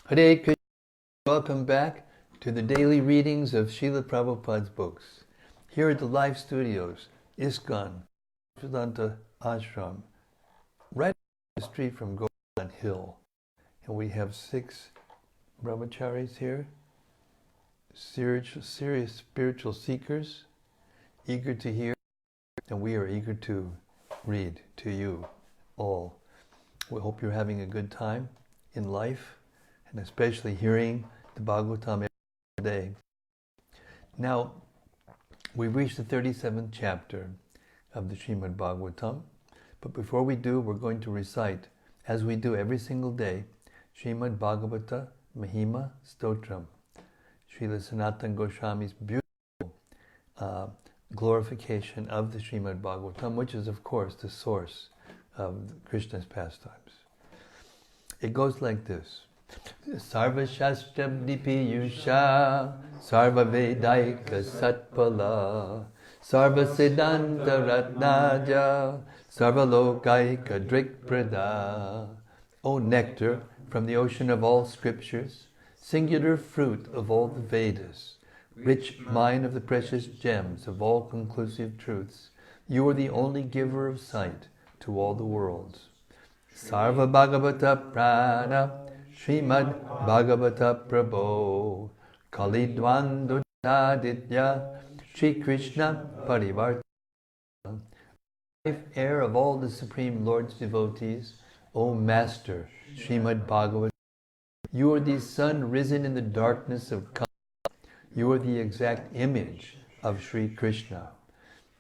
Hare Krishna. Welcome back to the daily readings of Srila Prabhupada's books. Here at the live studios, ISKCON, Vedanta Ashram, right up the street from Govardhan Hill. And we have 6 brahmacharis here, serious spiritual seekers, eager to hear, and we are eager to read to you all. We hope you're having a good time in life, and especially hearing the Bhagavatam every day. Now, we've reached the 37th chapter of the Srimad-Bhagavatam, but before we do, we're going to recite, as we do every single day, Srimad-Bhagavata Mahima Stotram, Srila Sanatana Goswami's beautiful glorification of the Srimad-Bhagavatam, which is, of course, the source of Krishna's pastimes. It goes like this. Sarva Shastrabdi Piyusha Sarva Vedaika Satpala Sarva Siddhanta Ratnaja Sarva Lokaika Drikprada. O nectar from the ocean of all scriptures, singular fruit of all the Vedas, rich mine of the precious gems of all conclusive truths, you are the only giver of sight to all the worlds. Sarva Bhagavata Prana Srimad Bhagavata Prabho Kalidwan Dudaditya Shri Krishna Parivartana. Life air of all the Supreme Lord's devotees, O Master Srimad Bhagavatam, you are the sun risen in the darkness of Kali. You are the exact image of Sri Krishna.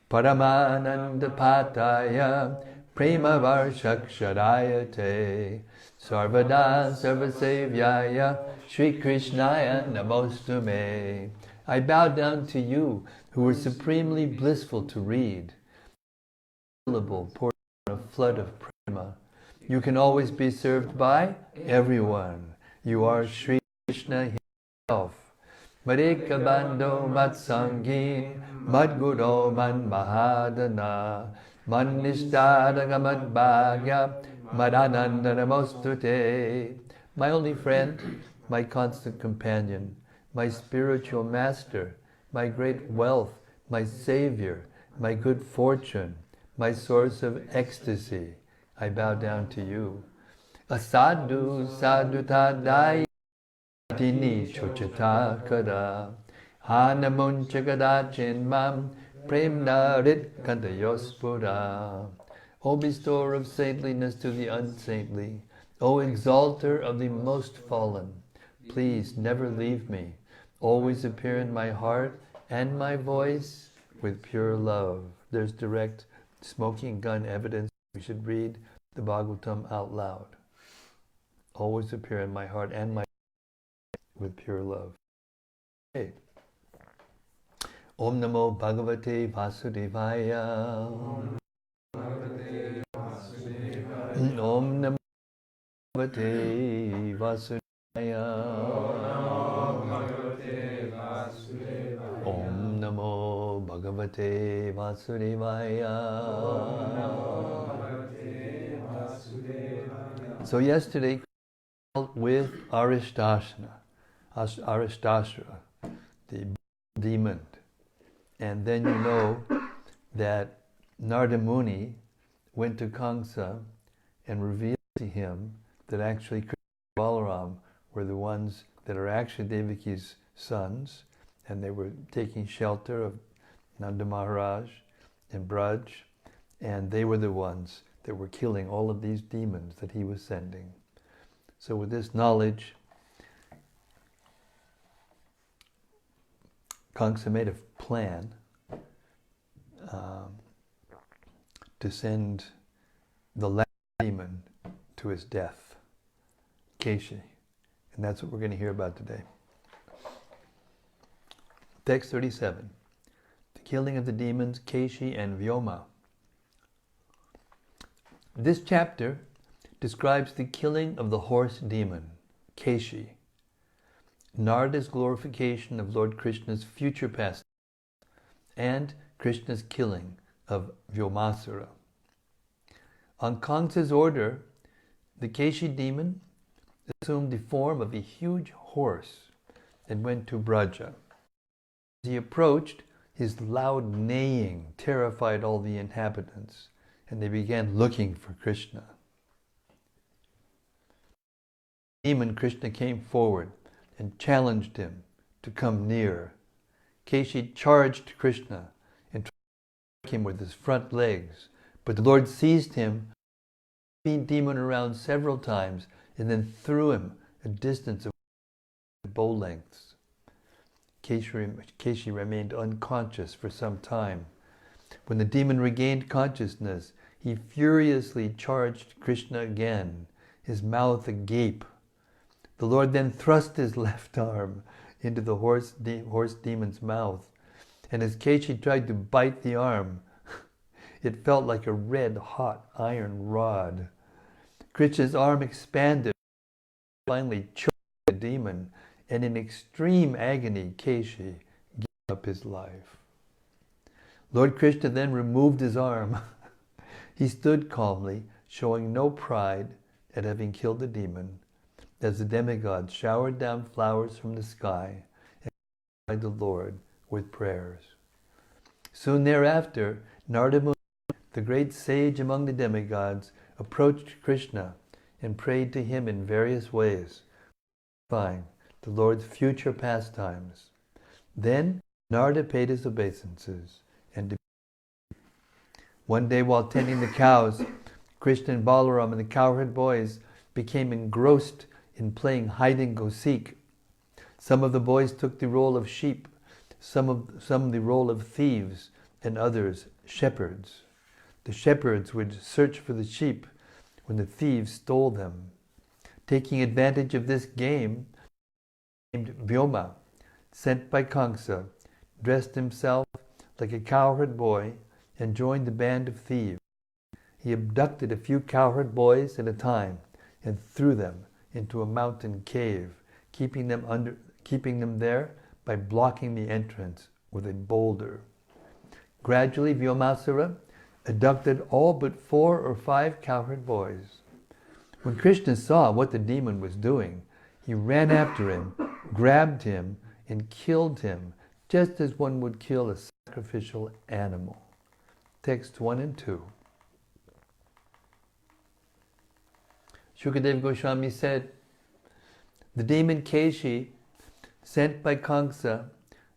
Paramananda Pataya Prema Varshakshadayate Sarvada Sarvasevyaya Shri Krishnaya Namostume. I bow down to you, who are supremely blissful to read. Pour a flood of prema. You can always be served by everyone. You are Sri Krishna himself. Madhika Bando Matsangin Madguro Man Mahadana Mannishtadagamad Bhagya Madananda Namostute. My only friend, my constant companion, my spiritual master, my great wealth, my savior, my good fortune, my source of ecstasy, I bow down to you. Asadu sadutadaya Dini chochata kada hanamunchagadachin mam premnarit kandayospura. O bestower of saintliness to the unsaintly, O exalter of the most fallen, please never leave me. Always appear in my heart and my voice with pure love. There's direct smoking gun evidence. We should read the Bhagavatam out loud. Always appear in my heart and my with pure love. Okay. Om Namo Bhagavate Vasudevaya. Om Namo Bhagavate Vasudevaya. Om Namo Bhagavate Vasudevaya. So yesterday with Aristasana, the demon. And then you know that Narada Muni went to Kamsa and revealed to him that actually Krishna and Balaram were the ones that are actually Devaki's sons, and they were taking shelter of Nanda Maharaj and Braj, and they were the ones that were killing all of these demons that he was sending. So with this knowledge, Kamsa made a plan to send the last demon to his death, Kesi. And that's what we're going to hear about today. Text 37. The killing of the demons Kesi and Vyoma. This chapter describes the killing of the horse demon, Kesi, Narada's glorification of Lord Krishna's future past, and Krishna's killing of Vyomasura. On Kamsa's order, the Kesi demon assumed the form of a huge horse and went to Braja. As he approached, his loud neighing terrified all the inhabitants, and they began looking for Krishna. Demon Krishna came forward and challenged him to come near. Kesi charged Krishna and tried to strike him with his front legs, but the Lord seized him, beat the demon around several times, and then threw him a distance of bow lengths. Kesi remained unconscious for some time. When the demon regained consciousness, he furiously charged Krishna again, his mouth agape. The Lord then thrust his left arm into the horse demon's mouth, and as Kesi tried to bite the arm, it felt like a red-hot iron rod. Krishna's arm expanded, finally choked the demon, and in extreme agony, Kesi gave up his life. Lord Krishna then removed his arm. He stood calmly, showing no pride at having killed the demon, as the demigods showered down flowers from the sky and glorified the Lord with prayers. Soon thereafter, Narada Muni, the great sage among the demigods, approached Krishna and prayed to him in various ways, glorifying the Lord's future pastimes. Then Narada paid his obeisances and departed. One day while tending the cows, Krishna and Balaram and the cowherd boys became engrossed in playing hide-and-go-seek. Some of the boys took the role of sheep, some the role of thieves, and others shepherds. The shepherds would search for the sheep when the thieves stole them. Taking advantage of this game, named Vyoma, sent by Kamsa, dressed himself like a cowherd boy and joined the band of thieves. He abducted a few cowherd boys at a time and threw them into a mountain cave, keeping them there by blocking the entrance with a boulder. Gradually, Vyomasura abducted all but 4 or 5 cowherd boys. When Krishna saw what the demon was doing, he ran after him, grabbed him, and killed him, just as one would kill a sacrificial animal. Texts 1 and 2. Shukadeva Goswami said, the demon Kesi, sent by Kamsa,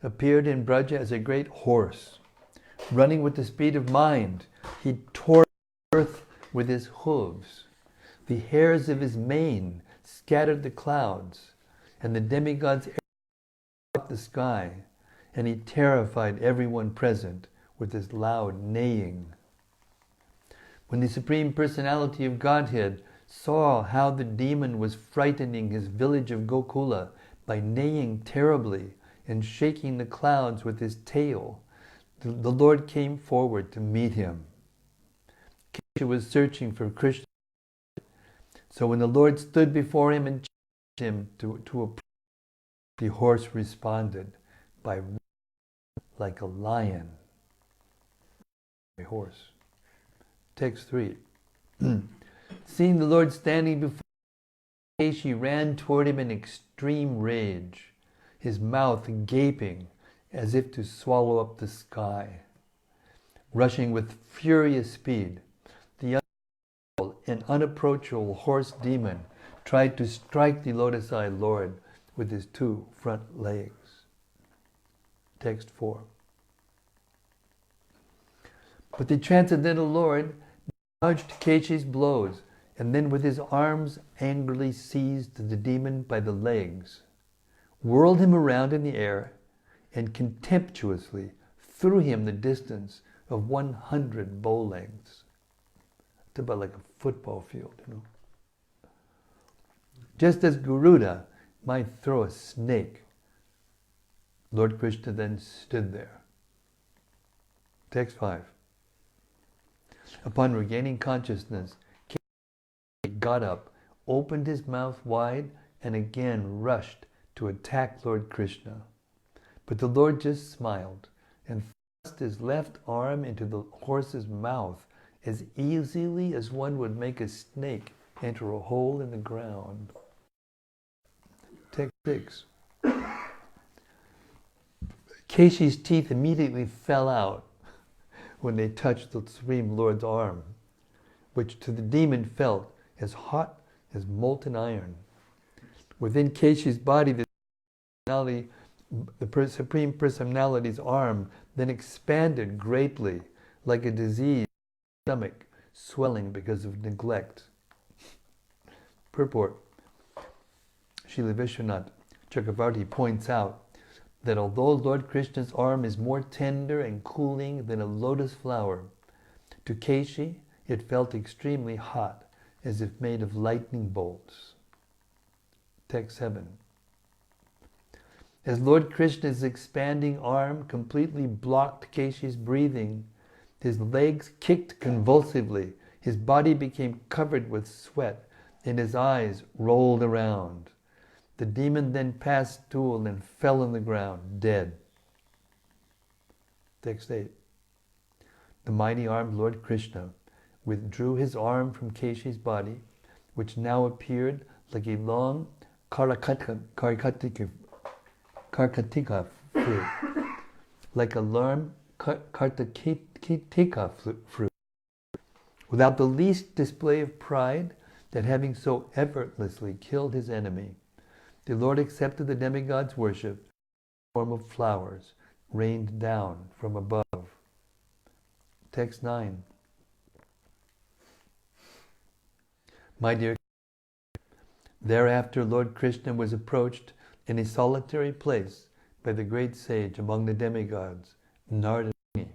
appeared in Braja as a great horse. Running with the speed of mind, he tore the earth with his hooves. The hairs of his mane scattered the clouds, and the demigods up the sky, and he terrified everyone present with his loud neighing. When the Supreme Personality of Godhead saw how the demon was frightening his village of Gokula by neighing terribly and shaking the clouds with his tail, the Lord came forward to meet him. Kesi was searching for Krishna. So when the Lord stood before him and challenged him to approach, the horse responded by roaring like a lion. A horse. Text 3. Seeing the Lord standing before him, Kesi ran toward him in extreme rage, his mouth gaping as if to swallow up the sky. Rushing with furious speed, the an unapproachable horse demon tried to strike the lotus-eyed Lord with his 2 front legs. Text 4. But the Transcendental Lord dodged Kesi's blows, and then with his arms angrily seized the demon by the legs, whirled him around in the air, and contemptuously threw him the distance of 100 bow lengths. It's about like a football field, Just as Garuda might throw a snake, Lord Krishna then stood there. Text 5. Upon regaining consciousness, Kesi got up, opened his mouth wide, and again rushed to attack Lord Krishna. But the Lord just smiled and thrust his left arm into the horse's mouth as easily as one would make a snake enter a hole in the ground. Text 6. Kesi's teeth immediately fell out when they touched the Supreme Lord's arm, which to the demon felt as hot as molten iron. Within Kesi's body, the Supreme Personality's arm then expanded greatly, like a diseased stomach swelling because of neglect. Purport. Srila Vishwanath Chakravarti points out that although Lord Krishna's arm is more tender and cooling than a lotus flower, to Kesi it felt extremely hot, as if made of lightning bolts. Text 7. As Lord Krishna's expanding arm completely blocked Kesi's breathing, his legs kicked convulsively, his body became covered with sweat, and his eyes rolled around. The demon then passed stool and fell on the ground, dead. Text 8. The mighty armed Lord Krishna withdrew his arm from Kesi's body, which now appeared like a long karkatika fruit, like a large karkatika fruit, without the least display of pride that having so effortlessly killed his enemy, the Lord accepted the demigod's worship in the form of flowers rained down from above. Text 9. My dear, thereafter Lord Krishna was approached in a solitary place by the great sage among the demigods, Narada Muni.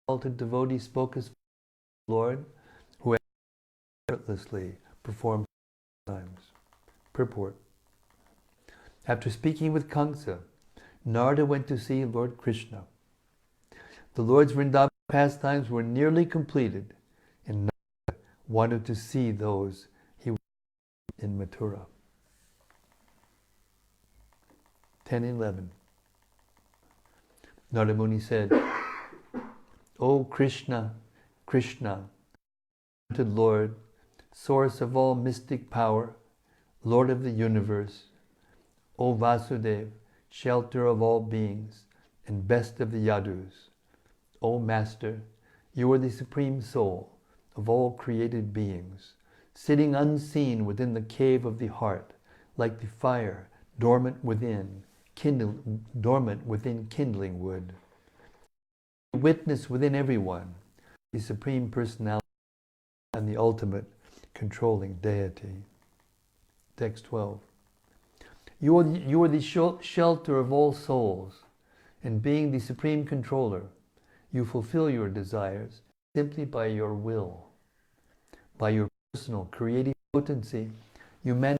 The exalted devotee spoke as the Lord, who had effortlessly performed times. Purport. After speaking with Kamsa, Narada went to see Lord Krishna. The Lord's Vrndavana pastimes were nearly completed, and Narada wanted to see those he was in Mathura. 10:11. Narada Muni said, O Krishna, Krishna, Lord, source of all mystic power, Lord of the universe, O Vasudeva, shelter of all beings, and best of the Yadus, O Master, you are the supreme soul of all created beings, sitting unseen within the cave of the heart, like the fire dormant within kindling wood. Witness within everyone the Supreme Personality and the ultimate controlling deity. Text 12. You are the shelter of all souls, and being the supreme controller, you fulfill your desires simply by your will. By your personal creative potency, you manifest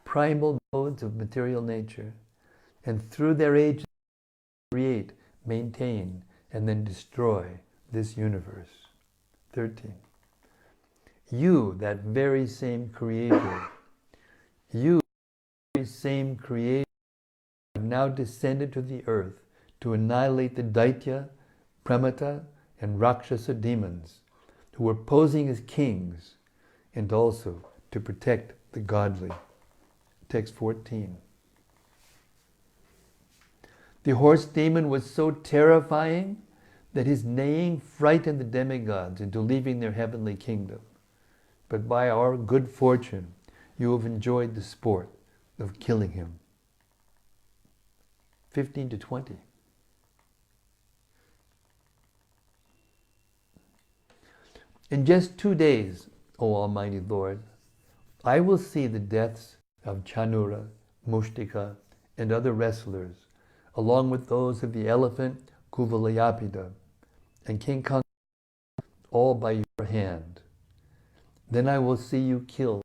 primal modes of material nature, and through their agency create, maintain, and then destroy this universe. 13. You, that very same creator, you, the very same creator, have now descended to the earth to annihilate the Daitya, Pramata, and Rakshasa demons who were posing as kings, and also to protect the godly. Text 14. The horse demon was so terrifying that his neighing frightened the demigods into leaving their heavenly kingdom. But by our good fortune, you have enjoyed the sport of killing him. 15-20. In just 2 days, O Almighty Lord, I will see the deaths of Chanura, Mushtika, and other wrestlers, along with those of the elephant Kuvalayapida and King Kong, all by your hand. Then I will see you kill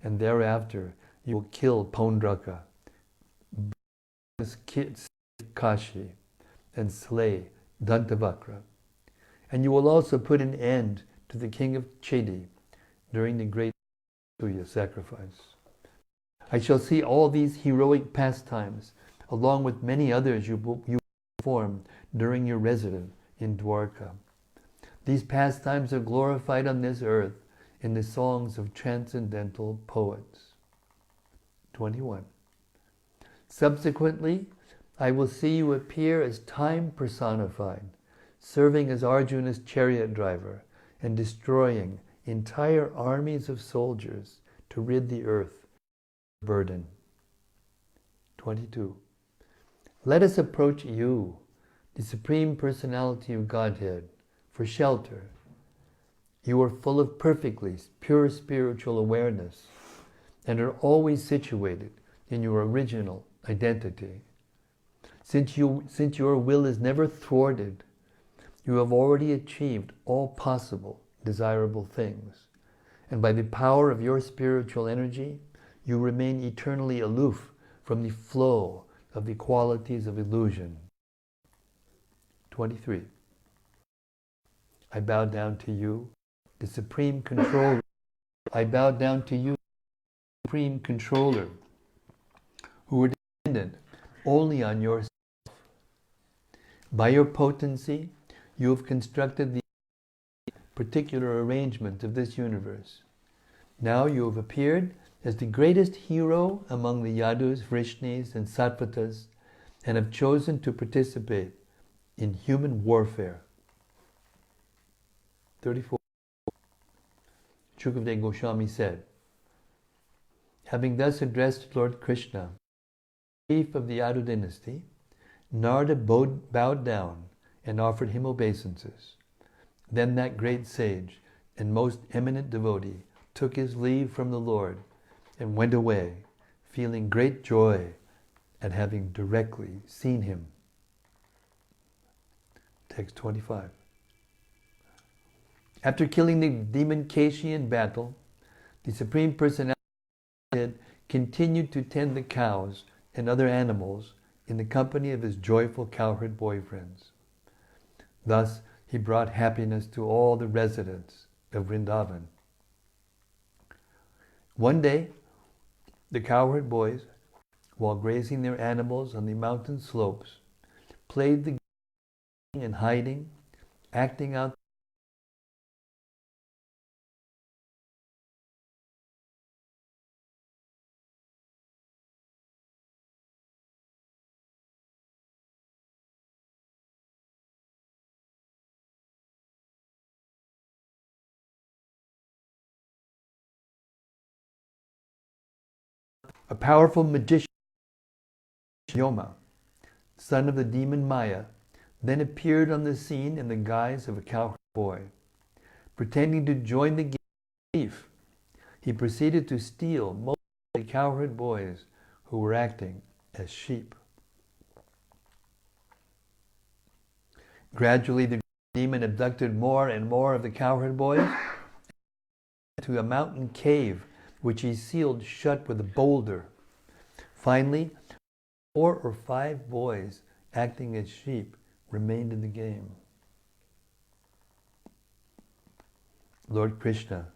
and thereafter you will kill Pondraka, Kashi, and slay Dantavakra. And you will also put an end to the king of Chedi during the great Suya sacrifice. I shall see all these heroic pastimes, along with many others you perform during your residence in Dwarka. These pastimes are glorified on this earth in the songs of transcendental poets. 21. Subsequently, I will see you appear as time personified, serving as Arjuna's chariot driver and destroying entire armies of soldiers to rid the earth of burden. 22. Let us approach you, the Supreme Personality of Godhead, for shelter. You are full of perfectly pure spiritual awareness and are always situated in your original identity. Since your will is never thwarted, you have already achieved all possible desirable things. And by the power of your spiritual energy, you remain eternally aloof from the flow of the qualities of illusion. 23. I bow down to you, the Supreme Controller. I bow down to you, the Supreme Controller, who are dependent only on yourself. By your potency, you have constructed the particular arrangement of this universe. Now you have appeared as the greatest hero among the Yadus, Vrishnis, and Sattvatas, and have chosen to participate in human warfare. 34. Shukadeva Goswami said, having thus addressed Lord Krishna, chief of the Yadu dynasty, Narada bowed down and offered him obeisances. Then that great sage and most eminent devotee took his leave from the Lord and went away, feeling great joy at having directly seen him. Text 25. After killing the demon Kesi in battle, the Supreme Personality continued to tend the cows and other animals in the company of his joyful cowherd boyfriends. Thus, he brought happiness to all the residents of Vrndavana. One day, the cowherd boys, while grazing their animals on the mountain slopes, played the game and hiding, acting out a powerful magician, Vyoma, son of the demon Maya, then appeared on the scene in the guise of a cowherd boy. Pretending to join the thief, he proceeded to steal most of the cowherd boys who were acting as sheep. Gradually, the demon abducted more and more of the cowherd boys to a mountain cave, which he sealed shut with a boulder. Finally, 4 or 5 boys acting as sheep remained in the game. Lord Krishna,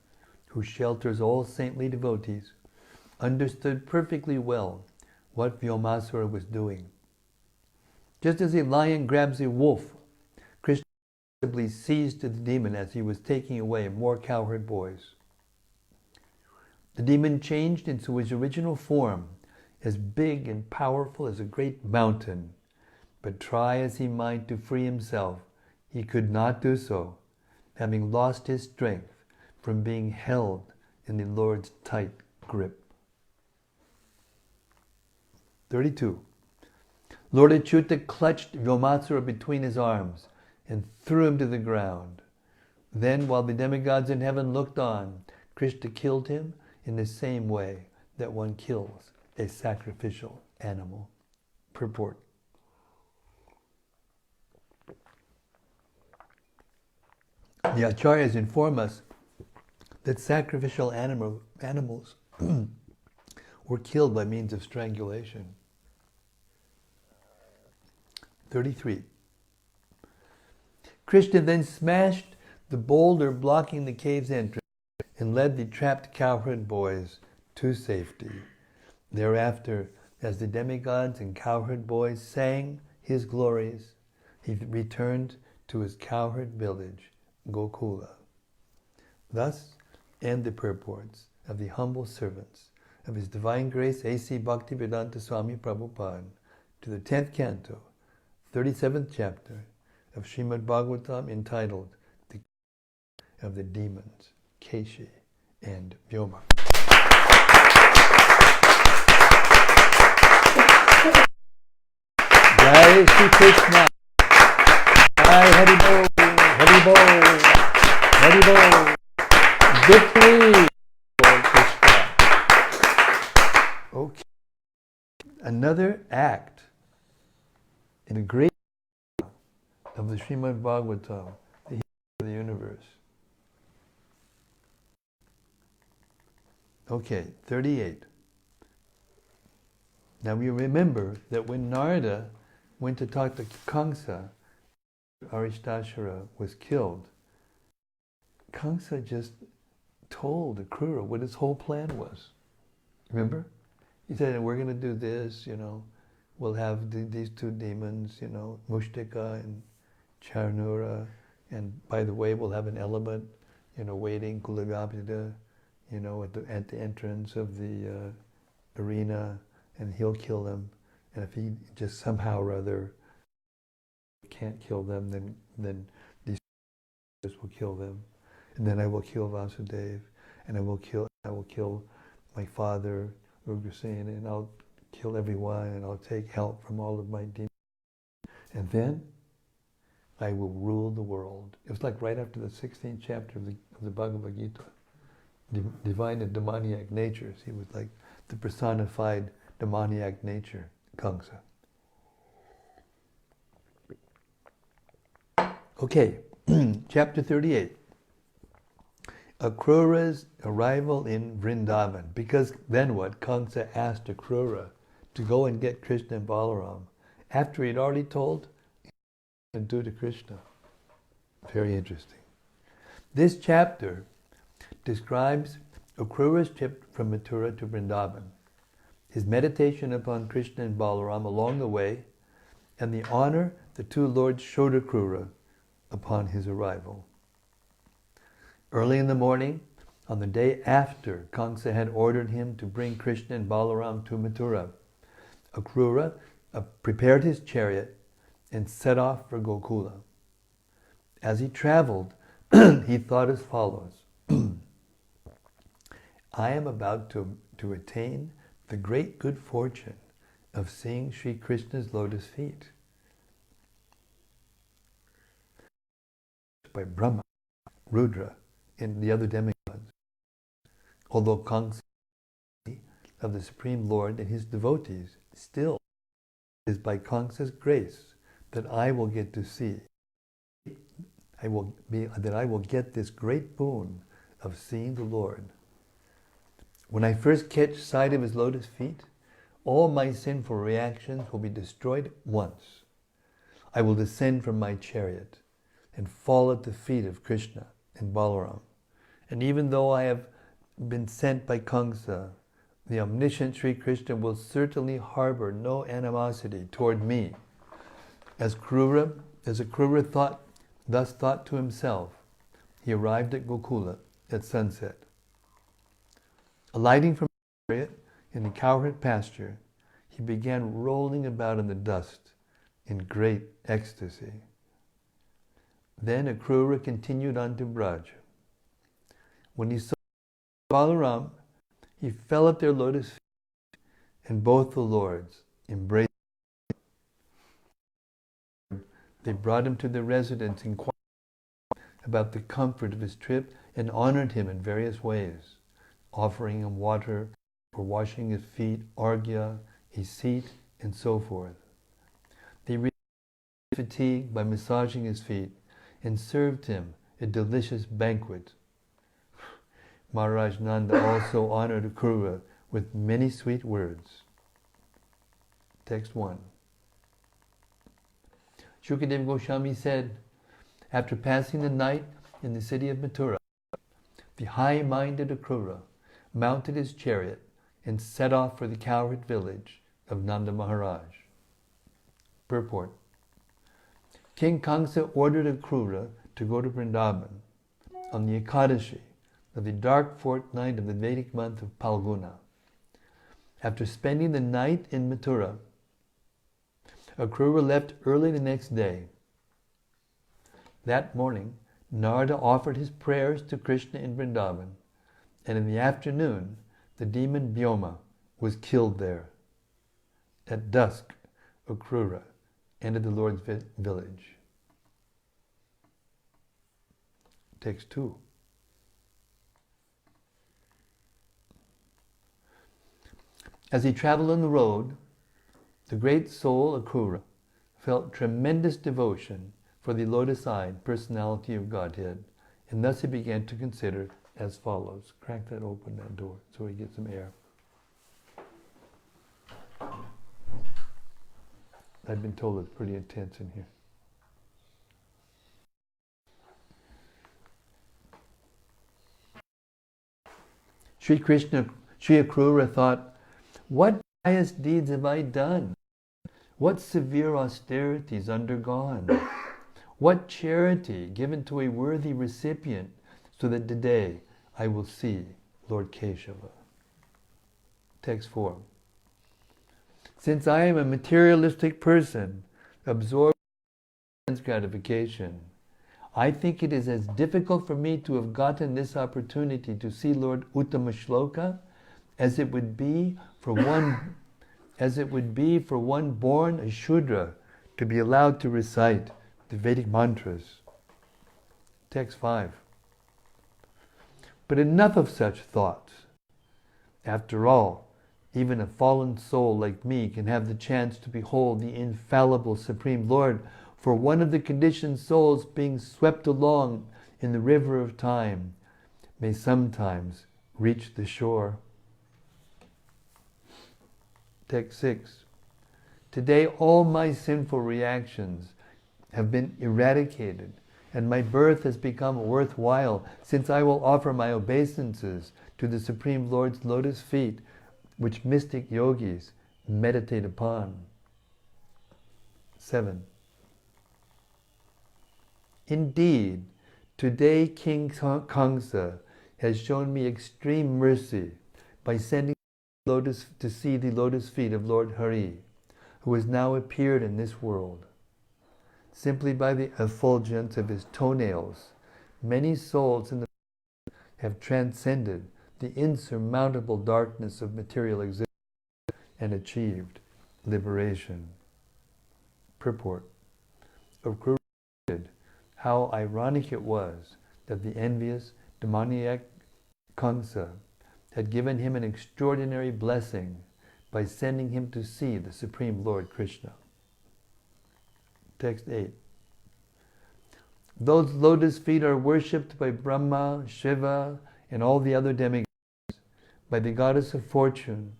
who shelters all saintly devotees, understood perfectly well what Vyomasura was doing. Just as a lion grabs a wolf, Krishna seized the demon as he was taking away more cowherd boys. The demon changed into his original form, as big and powerful as a great mountain. But try as he might to free himself, he could not do so, having lost his strength from being held in the Lord's tight grip. 32. Lord Achyuta clutched Vyomasura between his arms and threw him to the ground. Then, while the demigods in heaven looked on, Krishna killed him in the same way that one kills a sacrificial animal. Purport. The Acharyas inform us that sacrificial animals were killed by means of strangulation. 33. Krishna then smashed the boulder blocking the cave's entrance and led the trapped cowherd boys to safety. Thereafter, as the demigods and cowherd boys sang his glories, he returned to his cowherd village, Gokula. Thus end the purports of the humble servants of His Divine Grace A.C. Bhaktivedanta Swami Prabhupada to the 10th canto, 37th chapter of Srimad-Bhagavatam, entitled The Kingdom of the Demons, Kesi and Vyoma. Jai Shri Krishna. Jai Hari Bol, Hari Bol, Hari Bol. Victory for Krishna. Okay. Another act in the great of the Srimad Bhagavatam, the history of the universe. Okay, 38. Now we remember that when Narada went to talk to Kamsa, Arishtashvara was killed. Kamsa just told Akrura what his whole plan was. Remember? He said, we're going to do this, we'll have these two demons, Mushtika and Charnura, and by the way, we'll have an elephant, waiting, Kulagapita, at the entrance of the arena, and he'll kill them. And if he just somehow or other can't kill them, then these will kill them. And then I will kill Vasudeva, and I will kill my father, Ugrasen, and I'll kill everyone, and I'll take help from all of my demons. And then I will rule the world. It was like right after the 16th chapter of the Bhagavad Gita. Divine and demoniac natures. He was like the personified demoniac nature, Kamsa. Okay, chapter 38. Akrura's arrival in Vrndavana. Because then what? Kamsa asked Akrura to go and get Krishna and Balaram after he'd already told and do to Krishna. Very interesting. This chapter describes Akrura's trip from Mathura to Vrindavan, his meditation upon Krishna and Balaram along the way, and the honor the two lords showed Akrura upon his arrival. Early in the morning, on the day after Kamsa had ordered him to bring Krishna and Balaram to Mathura, Akrura prepared his chariot and set off for Gokula. As he traveled, he thought as follows: I am about to attain the great good fortune of seeing Sri Krishna's lotus feet. By Brahma, Rudra, and the other demigods. Although Kamsa of the Supreme Lord and his devotees, still it is by Kamsa's grace that I will get to see. I will get this great boon of seeing the Lord. When I first catch sight of his lotus feet, all my sinful reactions will be destroyed once. I will descend from my chariot and fall at the feet of Krishna and Balaram. And even though I have been sent by Kamsa, the omniscient Sri Krishna will certainly harbor no animosity toward me. As Akrura thus thought to himself, he arrived at Gokula at sunset. Alighting from his chariot in the cowherd pasture, he began rolling about in the dust in great ecstasy. Then Akrura continued on to Braj. When he saw Balaram, he fell at their lotus feet, and both the lords embraced him. They brought him to their residence, inquired about the comfort of his trip, and honored him in various ways, offering him water for washing his feet, arghya, a seat, and so forth. They relieved his fatigue by massaging his feet and served him a delicious banquet. Maharaj Nanda also honored Akrura with many sweet words. Text 1. Shukadeva Goswami said, after passing the night in the city of Mathura, the high-minded Akrura mounted his chariot and set off for the cowherd village of Nanda Maharaj. Purport. King Kamsa ordered Akrura to go to Vrndavana on the Ekadashi of the dark fortnight of the Vedic month of Phalguna. After spending the night in Mathura, Akrura left early the next day. That morning, Narada offered his prayers to Krishna in Vrindavan, and in the afternoon, the demon Vyoma was killed there. At dusk, Akrura entered the Lord's village. Text 2. As he traveled on the road, the great soul Akrura felt tremendous devotion for the lotus-eyed personality of Godhead, and thus he began to consider as follows. Crack that open, that door, so we get some air. I've been told it's pretty intense in here. Sri Akrura thought, what pious deeds have I done? What severe austerities undergone? What charity given to a worthy recipient, so that today I will see Lord Keshava. Text 4. Since I am a materialistic person, absorbed in sense gratification, I think it is as difficult for me to have gotten this opportunity to see Lord Uttama Shloka as it would be for one born a Shudra to be allowed to recite the Vedic mantras. Text 5. But enough of such thoughts. After all, even a fallen soul like me can have the chance to behold the infallible Supreme Lord, for one of the conditioned souls being swept along in the river of time may sometimes reach the shore. Text 6. Today all my sinful reactions have been eradicated, and my birth has become worthwhile, since I will offer my obeisances to the Supreme Lord's lotus feet, which mystic yogis meditate upon. 7. Indeed, today King Kamsa has shown me extreme mercy by sending to see the lotus feet of Lord Hari, who has now appeared in this world. Simply by the effulgence of his toenails, many souls in the have transcended the insurmountable darkness of material existence and achieved liberation. Purport. Akrura stated how ironic it was that the envious, demoniac Kamsa had given him an extraordinary blessing by sending him to see the Supreme Lord Krishna. Text 8. Those lotus feet are worshipped by Brahma, Shiva, and all the other demigods, by the goddess of fortune,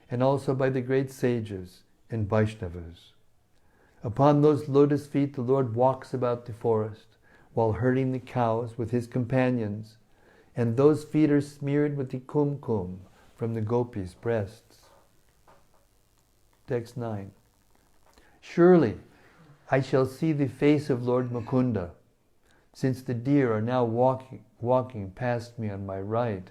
and also by the great sages and Vaishnavas. Upon those lotus feet the Lord walks about the forest while herding the cows with his companions, and those feet are smeared with the kumkum from the gopis' breasts. Text 9. Surely I shall see the face of Lord Mukunda, since the deer are now walking past me on my right.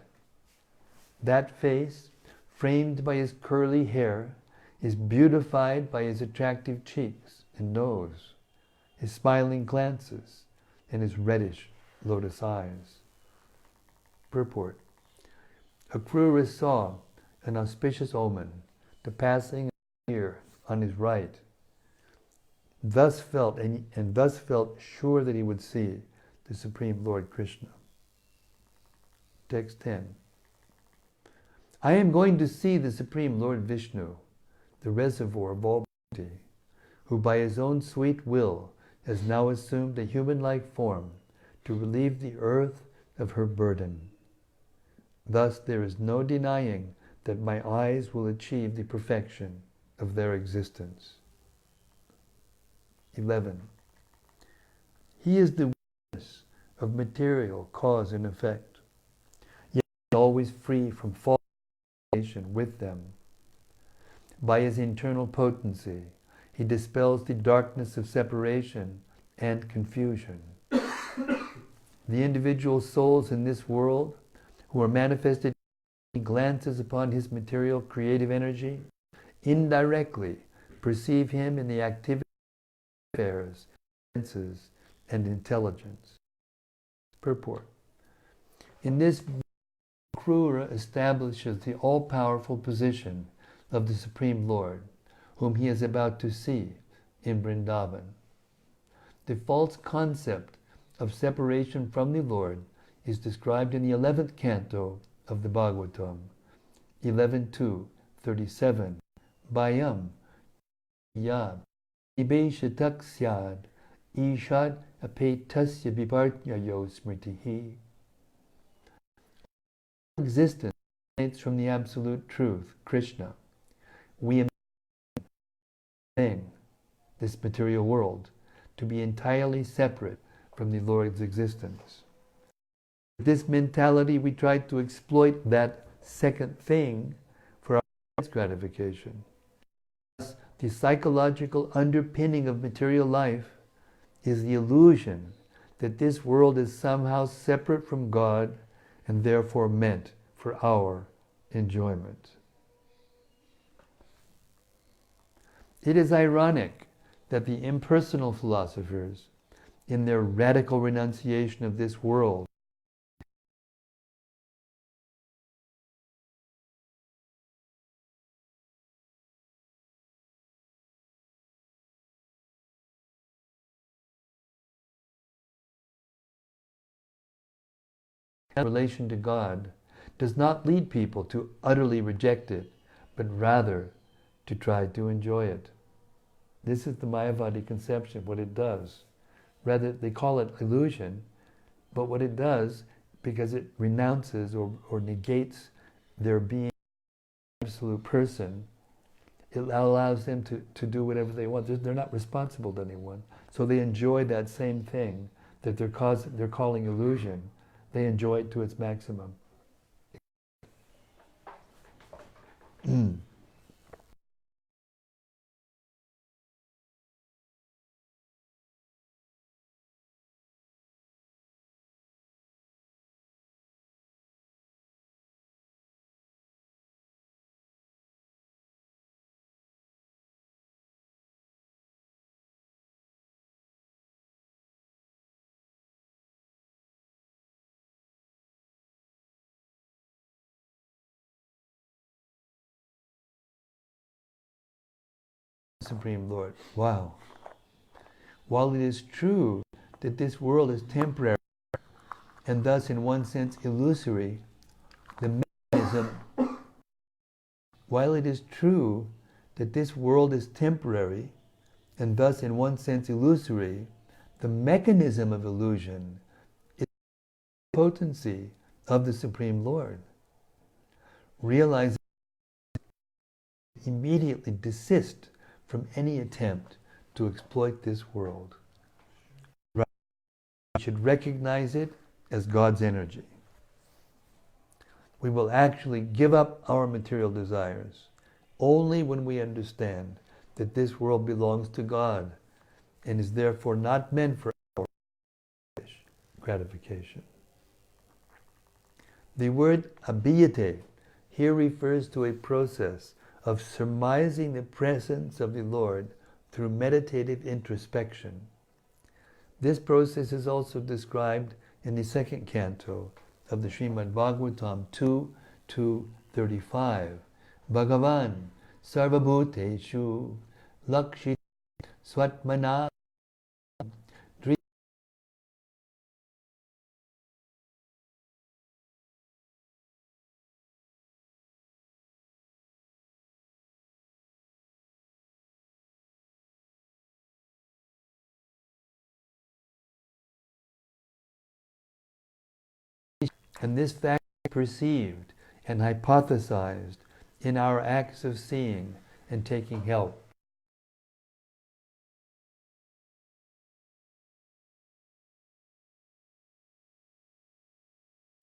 That face, framed by his curly hair, is beautified by his attractive cheeks and nose, his smiling glances, and his reddish lotus eyes. Purport. Akrura saw an auspicious omen, the passing of a deer on his right, thus felt sure that he would see the Supreme Lord Krishna. Text 10. I am going to see the Supreme Lord Vishnu, the reservoir of all beauty, who by his own sweet will has now assumed a human-like form to relieve the earth of her burden. Thus there is no denying that my eyes will achieve the perfection of their existence. 11. He is the witness of material cause and effect, yet always free from false association with them. By his internal potency, he dispels the darkness of separation and confusion. The individual souls in this world who are manifested, he glances upon his material creative energy, indirectly perceive him in the activity of affairs, senses, and intelligence. Purport. In this, Akrura establishes the all-powerful position of the Supreme Lord, whom he is about to see in Vrndavana. The false concept of separation from the Lord is described in the 11th canto of the Bhagavatam, 11.2.37. Bayam yad ibeshatak syad ishad apetasya vipartyayo smritihi. Existence emanates from the absolute truth, Krishna. We imagine this material world to be entirely separate from the Lord's existence. With this mentality, we try to exploit that second thing for our gratification. Thus, the psychological underpinning of material life is the illusion that this world is somehow separate from God and therefore meant for our enjoyment. It is ironic that the impersonal philosophers, in their radical renunciation of this world, in relation to God, does not lead people to utterly reject it, but rather to try to enjoy it. This is the Mayavadi conception, what it does. Rather, they call it illusion, but what it does, because it renounces or negates their being an absolute person, it allows them to do whatever they want. They're not responsible to anyone. So they enjoy that same thing that they're calling illusion. They enjoy it to its maximum. Supreme Lord. Wow. While it is true that this world is temporary and thus in one sense illusory, the mechanism while it is true that this world is temporary and thus in one sense illusory, the mechanism of illusion is the potency of the Supreme Lord. Realize immediately desist from any attempt to exploit this world. We should recognize it as God's energy. We will actually give up our material desires only when we understand that this world belongs to God and is therefore not meant for our gratification. The word abhiyate here refers to a process of surmising the presence of the Lord through meditative introspection. This process is also described in the 2nd canto of the Srimad-Bhagavatam 2:35. Bhagavan sarvabhuteshu lakshit swatmana. And this fact perceived and hypothesized in our acts of seeing and taking help.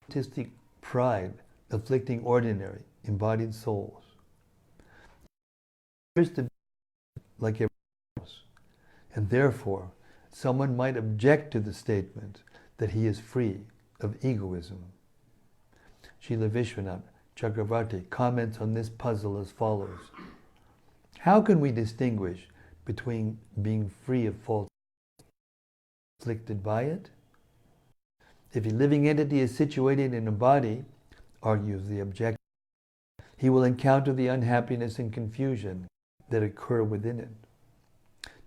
Artistic pride afflicting ordinary, embodied souls. He appears to be like everyone else, and therefore someone might object to the statement that he is free of egoism. Srila Vishwanath Chakravarti comments on this puzzle as follows. How can we distinguish between being free of false afflicted by it? If a living entity is situated in a body, argues the objector, he will encounter the unhappiness and confusion that occur within it.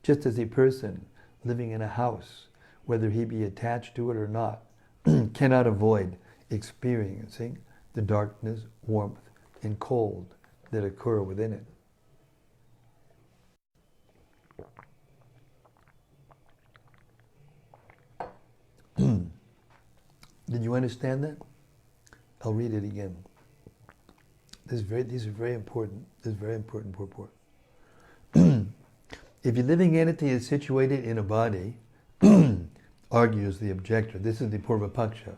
Just as a person living in a house, whether he be attached to it or not, cannot avoid experiencing the darkness, warmth, and cold that occur within it. Did you understand that? I'll read it again. These are very important. This is very important purport. If a living entity is situated in a body, argues the objector, this is the Purvapaksha.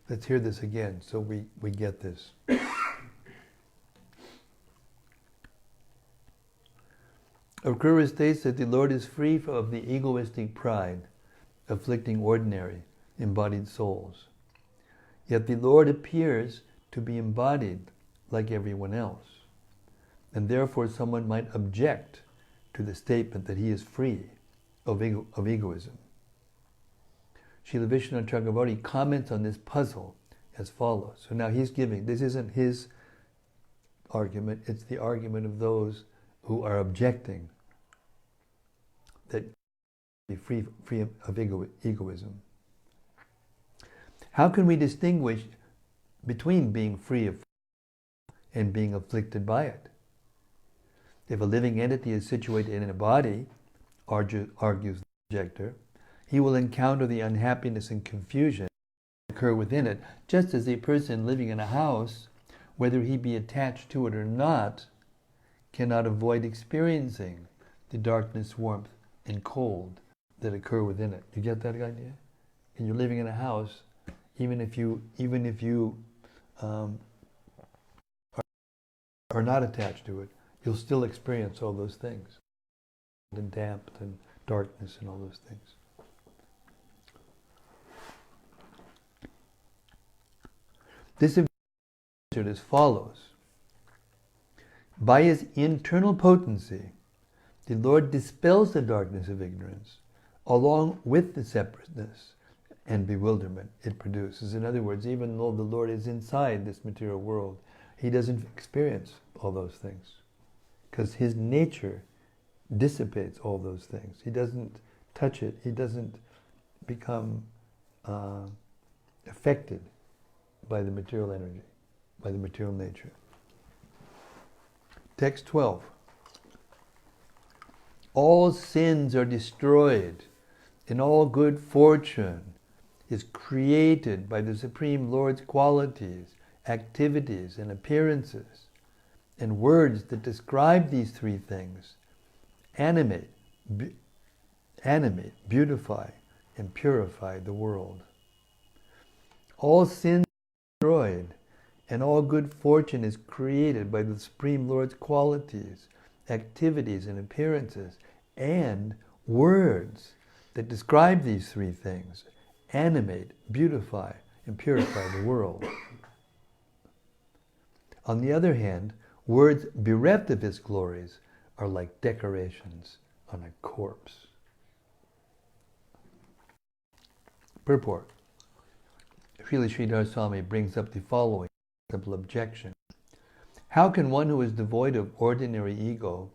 Let's hear this again so we get this. Akrura states that the Lord is free of the egoistic pride afflicting ordinary embodied souls. Yet the Lord appears to be embodied like everyone else, and therefore someone might object to the statement that he is free of egoism. Srila Vishwanath Chakravarti comments on this puzzle as follows. So now he's giving, this isn't his argument, it's the argument of those who are objecting that be free of egoism. How can we distinguish between being free of and being afflicted by it? If a living entity is situated in a body, argues the objector, he will encounter the unhappiness and confusion that occur within it, just as a person living in a house, whether he be attached to it or not, cannot avoid experiencing the darkness, warmth, and cold that occur within it. You get that idea? And you're living in a house, even if you are not attached to it, you'll still experience all those things, and damp and darkness and all those things. This is answered as follows. By his internal potency, the Lord dispels the darkness of ignorance, along with the separateness and bewilderment it produces. In other words, even though the Lord is inside this material world, he doesn't experience all those things, because his nature dissipates all those things. He doesn't touch it. He doesn't become affected by the material energy, by the material nature. Text 12. All sins are destroyed, and all good fortune is created by the Supreme Lord's qualities, activities, and appearances, and words that describe these three things animate, beautify, and purify the world. All sins are destroyed, and all good fortune is created by the Supreme Lord's qualities, activities, and appearances, and words that describe these three things animate, beautify, and purify the world. On the other hand, words bereft of its glories are like decorations on a corpse. Purport. Srila Sridhar Swami brings up the following simple objection. How can one who is devoid of ordinary ego,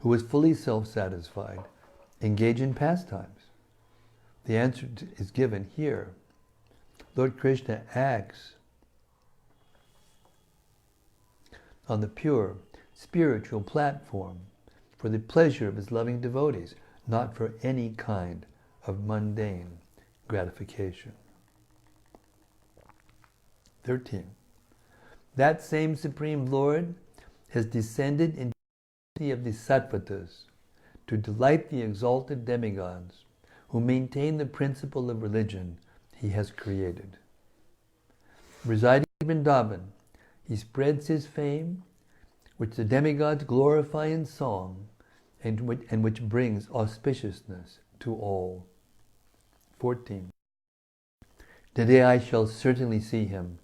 who is fully self-satisfied, engage in pastimes? The answer is given here. Lord Krishna acts on the pure, spiritual platform for the pleasure of his loving devotees, not for any kind of mundane gratification. 13. That same Supreme Lord has descended in the of the Sattvatas to delight the exalted demigods who maintain the principle of religion he has created. Residing in Vrndavana, he spreads his fame, which the demigods glorify in song, and which brings auspiciousness to all. 14. Today I shall certainly see him,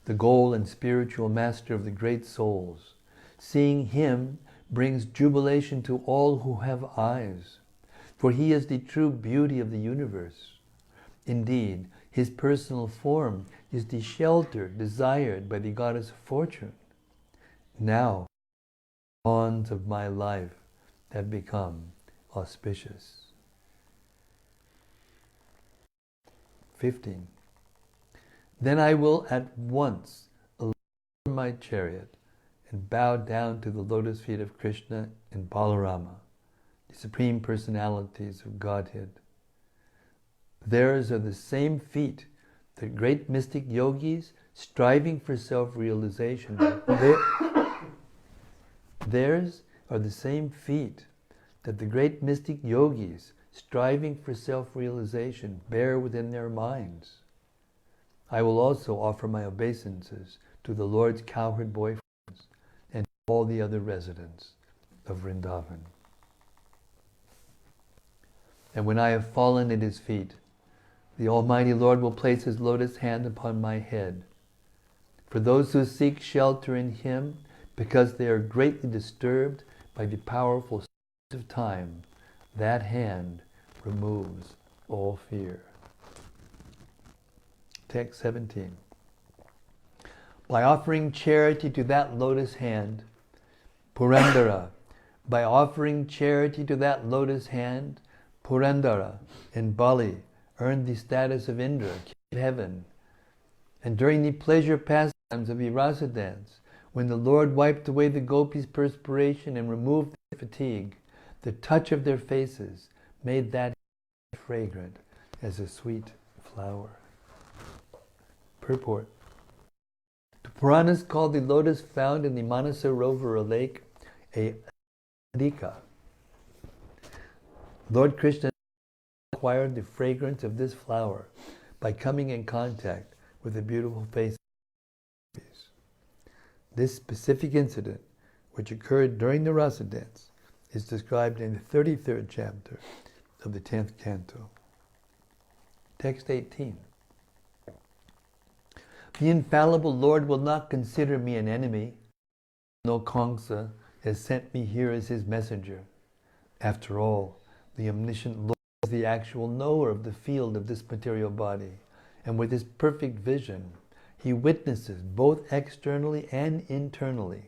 the goal and spiritual master of the great souls. Seeing him brings jubilation to all who have eyes, for he is the true beauty of the universe. Indeed, his personal form is the shelter desired by the goddess Fortune. Now, the bonds of my life have become auspicious. 15. Then I will at once alight from my chariot and bow down to the lotus feet of Krishna and Balarama, the Supreme Personalities of Godhead. Theirs are the same feet that great mystic yogis striving for self-realization. Theirs are the same feet that the great mystic yogis striving for self-realization bear within their minds. I will also offer my obeisances to the Lord's cowherd boyfriends and all the other residents of Vrindavan. And when I have fallen at his feet, the Almighty Lord will place his lotus hand upon my head. For those who seek shelter in him, because they are greatly disturbed by the powerful spirit of time, that hand removes all fear. Text 17. By offering charity to that lotus hand, Purandara, by offering charity to that lotus hand, Purandara in Bali earned the status of Indra, king of heaven. And during the pleasure pastimes of the rasa dance, when the Lord wiped away the gopis' perspiration and removed their fatigue, the touch of their faces made that fragrant as a sweet flower. Purport. The Puranas call the lotus found in the Manasarovara lake a Adhika. Lord Krishna acquired the fragrance of this flower by coming in contact with the beautiful face of gopis. This specific incident, which occurred during the rasa dance, is described in the 33rd chapter of the 10th canto. Text 18. The infallible Lord will not consider me an enemy. No Kamsa has sent me here as his messenger. After all, the omniscient Lord is the actual knower of the field of this material body, and with his perfect vision, he witnesses both externally and internally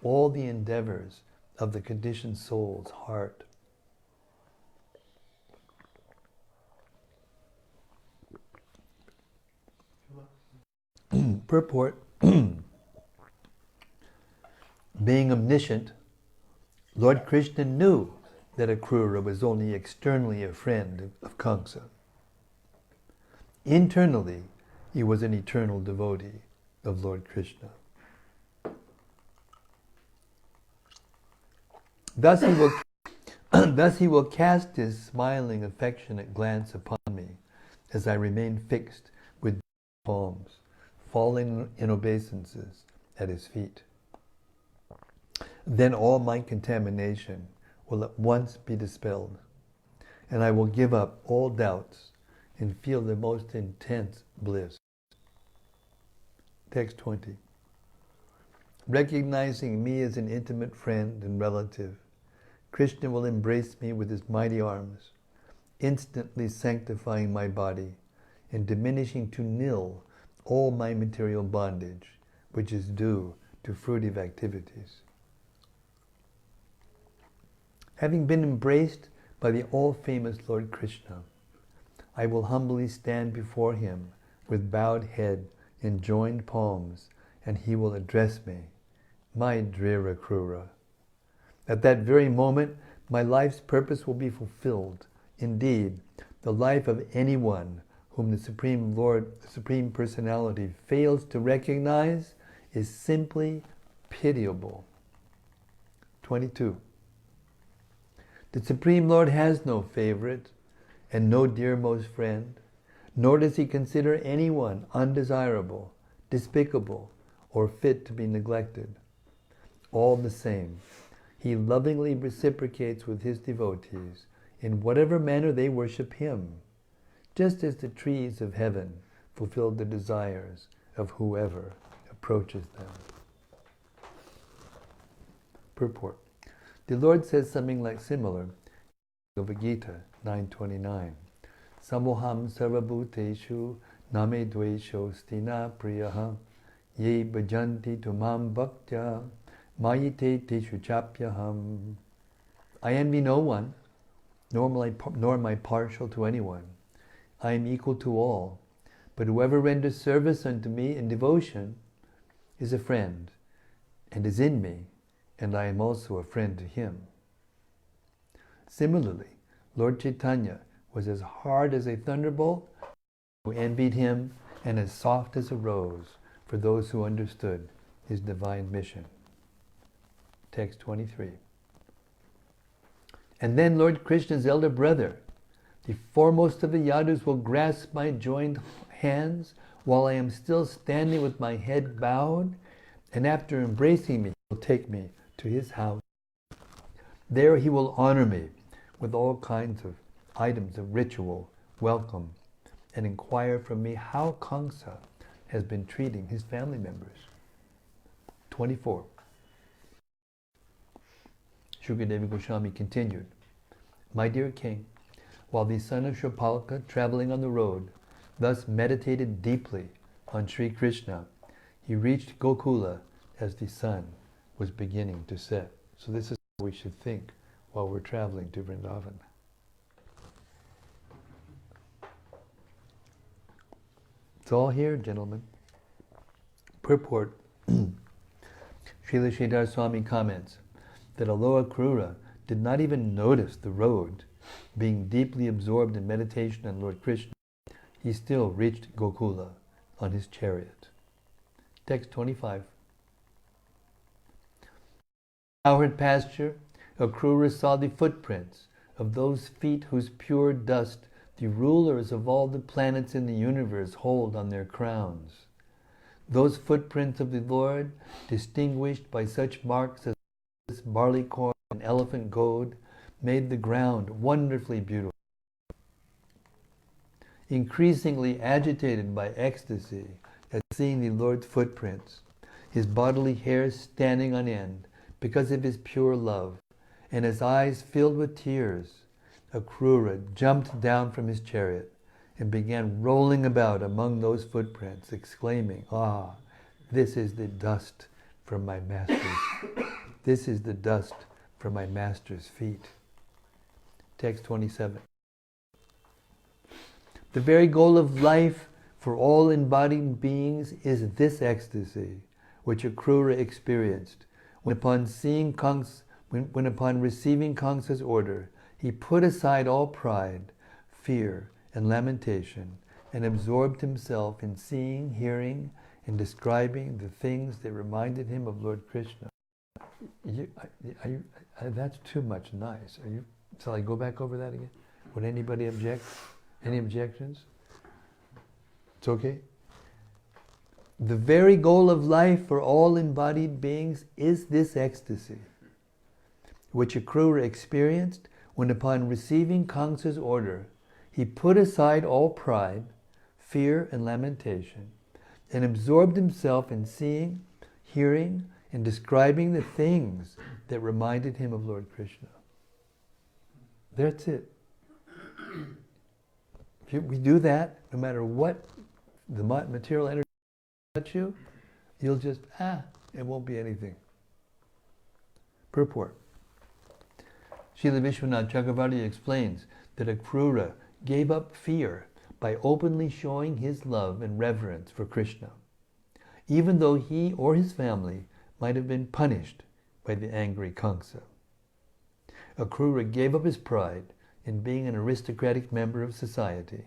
all the endeavors of the conditioned soul's heart. Purport. Being omniscient, Lord Krishna knew that Akrura was only externally a friend of Kamsa. Internally, he was an eternal devotee of Lord Krishna. Thus he will cast his smiling, affectionate glance upon me as I remain fixed with palms, falling in obeisances at his feet. Then all my contamination will at once be dispelled, and I will give up all doubts and feel the most intense bliss. Text 20. Recognizing me as an intimate friend and relative, Krishna will embrace me with his mighty arms, instantly sanctifying my body and diminishing to nil all my material bondage, which is due to fruitive activities. Having been embraced by the all-famous Lord Krishna, I will humbly stand before him with bowed head and joined palms, and he will address me, my dear Akrura. At that very moment, my life's purpose will be fulfilled. Indeed, the life of anyone whom the Supreme Lord, the Supreme Personality, fails to recognize is simply pitiable. 22. The Supreme Lord has no favorite and no dearmost friend, nor does he consider anyone undesirable, despicable, or fit to be neglected. All the same, he lovingly reciprocates with his devotees in whatever manner they worship him, just as the trees of heaven fulfill the desires of whoever approaches them. Purport. The Lord says something like similar in Bhagavad Gita 9:29. Samoham sarvabhuteshu name dvesho stina priyaha ye bhajanti tumam bhaktya mayite teshu chapyaham. I envy no one, nor am I partial to anyone. I am equal to all, but whoever renders service unto me in devotion is a friend, and is in me, and I am also a friend to him. Similarly, Lord Chaitanya was as hard as a thunderbolt who envied him, and as soft as a rose for those who understood his divine mission. Text 23. And then Lord Krishna's elder brother, the foremost of the Yadus, will grasp my joined hands while I am still standing with my head bowed, and after embracing me, he will take me to his house. There he will honor me with all kinds of items of ritual welcome and inquire from me how Kamsa has been treating his family members. 24. Shukadeva Goswami continued, My dear king, while the son of Shapalaka, traveling on the road, thus meditated deeply on Sri Krishna, he reached Gokula as the sun was beginning to set. So this is what we should think while we're traveling to Vrndavana. It's all here, gentlemen. Purport. Srila Sridhar Swami comments that although Akrura did not even notice the road, being deeply absorbed in meditation on Lord Krishna, he still reached Gokula on his chariot. Text 25. Cowherd pasture, Akrura saw the footprints of those feet whose pure dust the rulers of all the planets in the universe hold on their crowns. Those footprints of the Lord, distinguished by such marks as barley corn and elephant goad, made the ground wonderfully beautiful. Increasingly agitated by ecstasy at seeing the Lord's footprints, his bodily hairs standing on end because of his pure love, and his eyes filled with tears, Akrura jumped down from his chariot and began rolling about among those footprints, exclaiming, "Ah, this is the dust from my master's. This is the dust from my master's feet." Text 27. The very goal of life for all embodied beings is this ecstasy, which Akrura experienced when upon receiving Kamsa's order, he put aside all pride, fear, and lamentation, and absorbed himself in seeing, hearing, and describing the things that reminded him of Lord Krishna. That's too much nice. Shall I go back over that again? Would anybody object? Any objections? It's okay? The very goal of life for all embodied beings is this ecstasy, which Akrura experienced when upon receiving Kamsa's order, he put aside all pride, fear, and lamentation, and absorbed himself in seeing, hearing, and describing the things that reminded him of Lord Krishna. That's it. If we do that, no matter what the material energy touch you, you'll just, it won't be anything. Purport. Srila Vishwanath Chakravarti explains that Akrura gave up fear by openly showing his love and reverence for Krishna, even though he or his family might have been punished by the angry Kamsa. Akrura gave up his pride in being an aristocratic member of society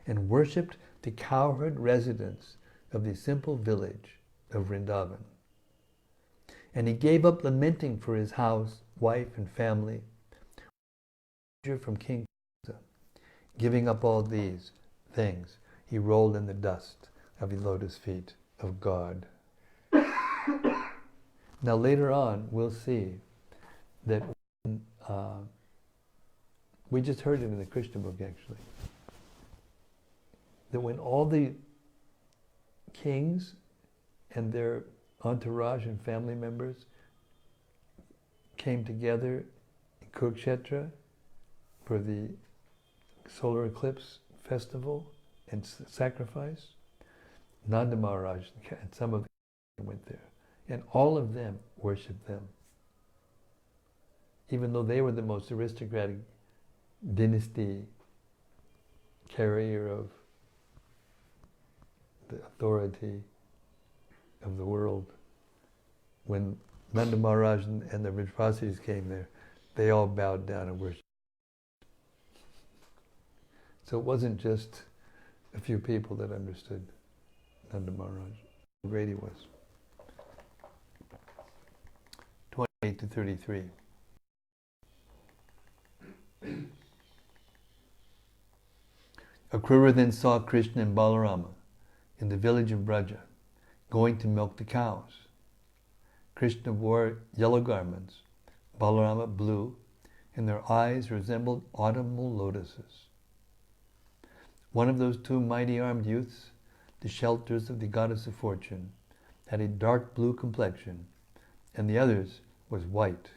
and worshipped the cowherd residents of the simple village of Vrndavana. And he gave up lamenting for his house, wife, and family from King Kamsa. Giving up all these things, he rolled in the dust of the lotus feet of God. Now later on, we'll see that we just heard it in the Krishna book actually, that when all the kings and their entourage and family members came together in Kurukshetra for the solar eclipse festival and sacrifice, Nanda Maharaj and some of them went there, and all of them worshipped them, even though they were the most aristocratic dynasty carrier of the authority of the world. When Nanda Maharaj and the Rajpasis came there, they all bowed down and worshipped. So it wasn't just a few people that understood Nanda Maharaj. How great he was. 28 to 33. Akrura then saw Krishna and Balarama in the village of Braja, going to milk the cows. Krishna wore yellow garments, Balarama blue, and their eyes resembled autumnal lotuses. One of those two mighty armed youths, the shelters of the goddess of fortune, had a dark blue complexion, and the other's was white.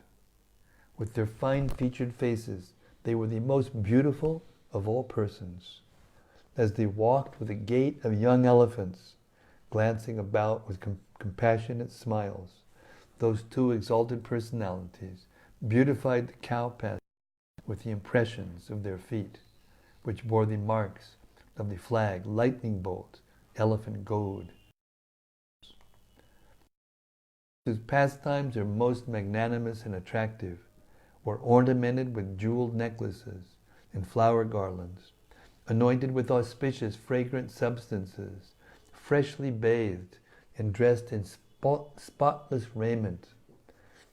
With their fine-featured faces, they were the most beautiful of all persons. As they walked with the gait of young elephants, glancing about with compassionate smiles, those two exalted personalities beautified the cow pasture with the impressions of their feet, which bore the marks of the flag, lightning bolt, elephant goad. Whose pastimes are most magnanimous and attractive, were ornamented with jeweled necklaces and flower garlands, anointed with auspicious fragrant substances, freshly bathed and dressed in spotless raiment.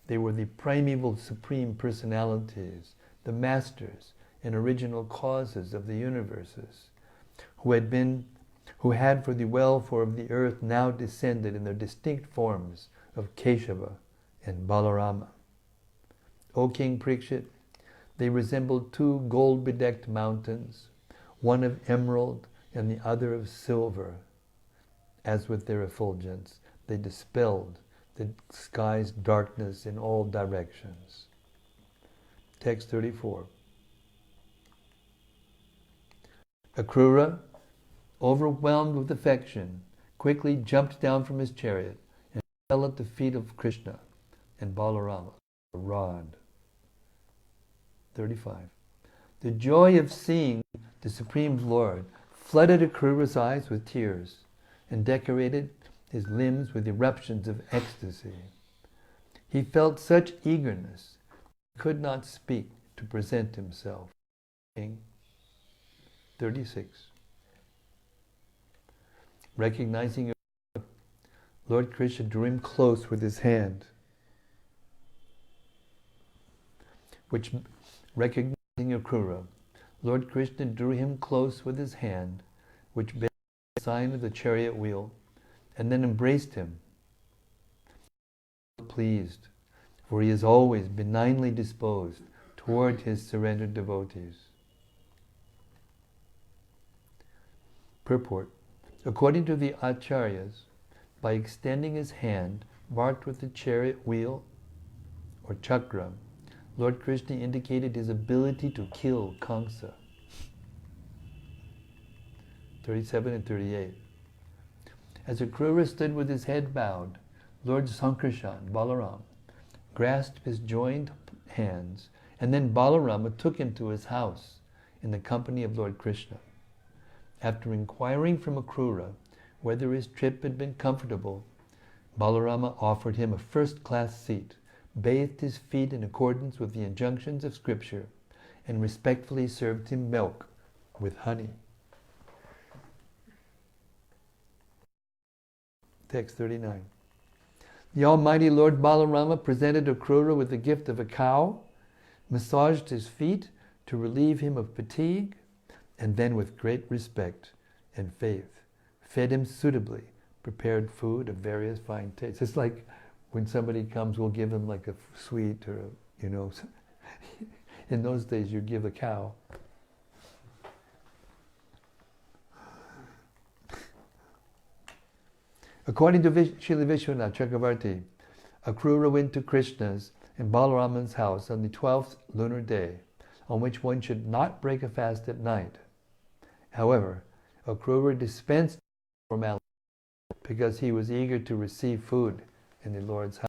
They were the primeval supreme personalities, the masters and original causes of the universes, who had for the welfare of the earth now descended in their distinct forms of Keshava and Balarama. O King Parikshit, they resembled two gold-bedecked mountains, one of emerald and the other of silver. As with their effulgence, they dispelled the sky's darkness in all directions. Text 34. Akrura, overwhelmed with affection, quickly jumped down from his chariot and fell at the feet of Krishna and Balarama, a rod. 35. The joy of seeing the Supreme Lord flooded Akrura's eyes with tears and decorated his limbs with eruptions of ecstasy. He felt such eagerness, he could not speak to present himself. 36. Recognizing Lord Krishna drew him close with his hand, which, recognizing Akrura, Lord Krishna drew him close with his hand, which bears the sign of the chariot wheel, and then embraced him. Pleased, for he is always benignly disposed toward his surrendered devotees. Purport. According to the Acharyas, by extending his hand marked with the chariot wheel or chakra, Lord Krishna indicated his ability to kill Kamsa. 37 and 38. As Akrura stood with his head bowed, Lord Sankarshan, Balaram, grasped his joined hands, and then Balarama took him to his house in the company of Lord Krishna. After inquiring from Akrura whether his trip had been comfortable, Balarama offered him a first-class seat, bathed his feet in accordance with the injunctions of Scripture, and respectfully served him milk with honey. Text 39. The Almighty Lord Balarama presented Akrura with the gift of a cow, massaged his feet to relieve him of fatigue, and then with great respect and faith, fed him suitably prepared food of various fine tastes. It's like when somebody comes, we'll give them like a sweet or, in those days you give a cow. According to Srila Vishwanath Chakravarti, Akrura went to Krishna's and Balaraman's house on the 12th lunar day, on which one should not break a fast at night. However, Akrura dispensed formality because he was eager to receive food in the Lord's house.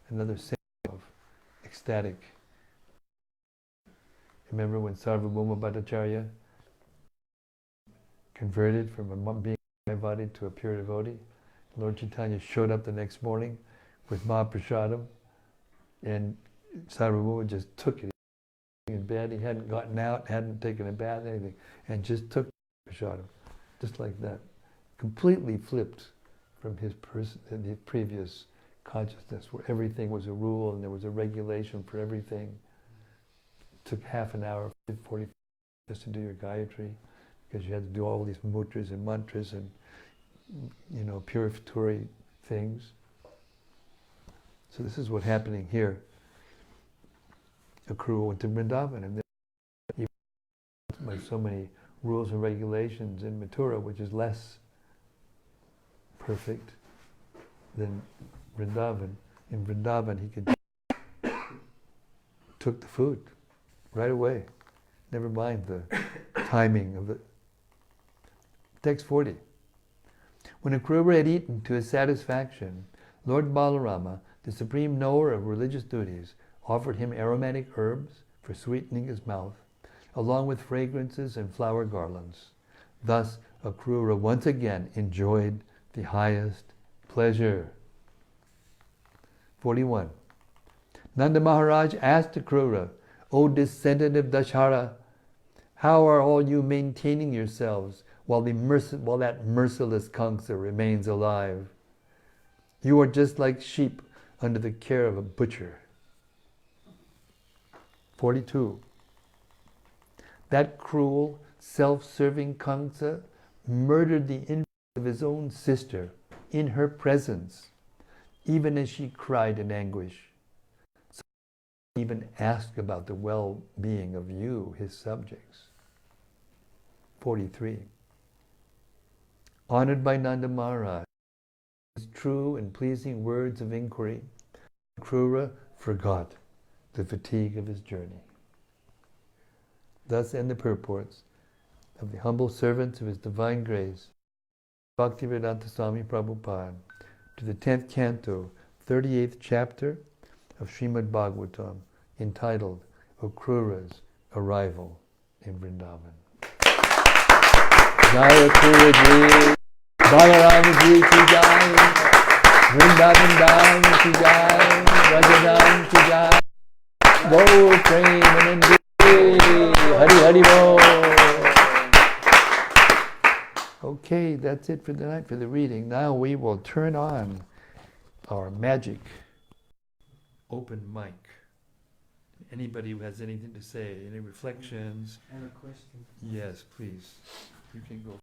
Another symbol of ecstatic. Remember when Sarvabhauma Bhattacharya converted from being a Mayavadi to a pure devotee? Lord Chaitanya showed up the next morning with Mahaprasadam, and Sarvabhauma just took it in bed. He hadn't gotten out, hadn't taken a bath, anything, and just took Prasadam, just like that. Completely flipped from his previous consciousness, where everything was a rule and there was a regulation for everything. It took half an hour, 40 just to do your Gayatri, because you had to do all these mudras and mantras and purificatory things. So this is what's happening here. Akrura went to Vrndavana, and then by so many rules and regulations in Mathura, which is less perfect than Vrindavan. In Vrindavan, he took the food right away. Never mind the timing of it. Text 40. When Akrura had eaten to his satisfaction, Lord Balarama, the supreme knower of religious duties, offered him aromatic herbs for sweetening his mouth, along with fragrances and flower garlands. Thus, Akrura once again enjoyed the highest pleasure. 41. Nanda Maharaj asked Akrura, O descendant of Dashara, how are all you maintaining yourselves while that merciless Kamsa remains alive? You are just like sheep under the care of a butcher. 42. That cruel, self-serving Kamsa murdered the infant of his own sister in her presence, even as she cried in anguish. So he even asked about the well-being of you, his subjects. 43. Honored by Nanda Maharaj, his true and pleasing words of inquiry, Akrura forgot the fatigue of his journey. Thus end the purports of the humble servants of His Divine Grace, Bhaktivedanta Swami Prabhupada, to the 10th canto, 38th chapter of Srimad-Bhagavatam, entitled Akrura's Arrival in Vrindavan. Jai Akrura Ji, Balarama Ji ki Jai, Vrindavan Dham ki Jai, Rajadam ki Jai, Go Premanandi, Hari Hari Bo. Okay, that's it for tonight for the reading. Now we will turn on our magic open mic. Anybody who has anything to say, any reflections? I have a question. Yes, please. You can go